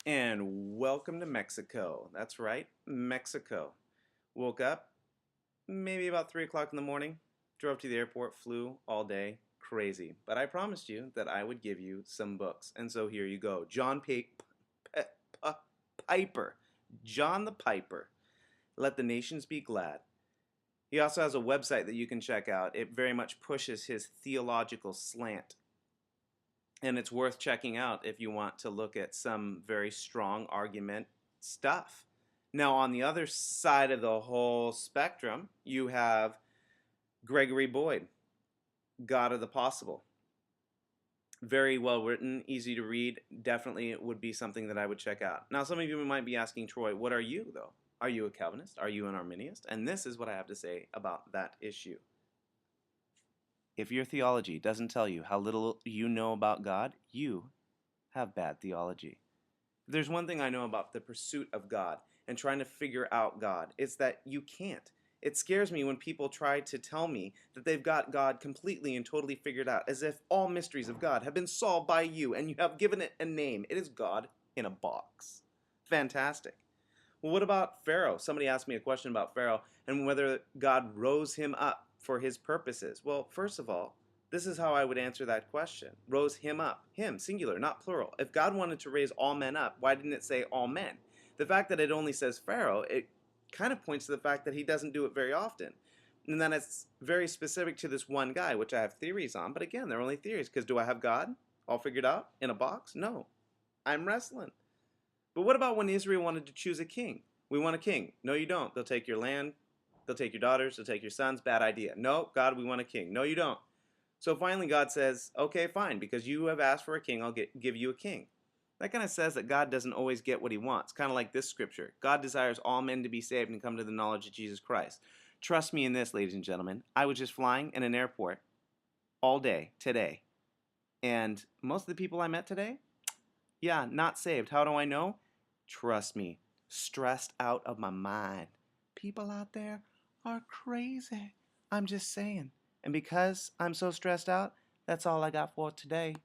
And welcome to Mexico. That's right, Mexico. Woke up maybe about 3 o'clock in the morning, drove to the airport, flew all day, crazy. But I promised you that I would give you some books. And so here you go. Piper. John the Piper. Let the Nations Be Glad. He also has a website that you can check out. It very much pushes his theological slant. And it's worth checking out if you want to look at some very strong argument stuff. Now, on the other side of the whole spectrum, you have Gregory Boyd, God of the Possible. Very well written, easy to read. Definitely would be something that I would check out. Now, some of you might be asking, Troy, what are you, though? Are you a Calvinist? Are you an Arminianist? And this is what I have to say about that issue. If your theology doesn't tell you how little you know about God, you have bad theology. If there's one thing I know about the pursuit of God and trying to figure out God, it's that you can't. It scares me when people try to tell me that they've got God completely and totally figured out, as if all mysteries of God have been solved by you and you have given it a name. It is God in a box. Fantastic. Well, what about Pharaoh? Somebody asked me a question about Pharaoh and whether God rose him up for his purposes. Well, first of all, this is how I would answer that question. Rose him up. Him, singular, not plural. If God wanted to raise all men up, why didn't it say all men? The fact that it only says Pharaoh, it kind of points to the fact that he doesn't do it very often. And then it's very specific to this one guy, which I have theories on. But again, they're only theories, because do I have God all figured out in a box? No. I'm wrestling. But what about when Israel wanted to choose a king? We want a king. No, you don't. They'll take your land. They'll take your daughters. They'll take your sons. Bad idea. No, God, we want a king. No, you don't. So finally God says, okay, fine, because you have asked for a king, I'll give you a king. That kind of says that God doesn't always get what he wants. Kind of like this scripture. God desires all men to be saved and come to the knowledge of Jesus Christ. Trust me in this, ladies and gentlemen. I was just flying in an airport all day today. And most of the people I met today, yeah, not saved. How do I know? Trust me, stressed out of my mind. People out there are crazy. I'm just saying. And because I'm so stressed out, that's all I got for today.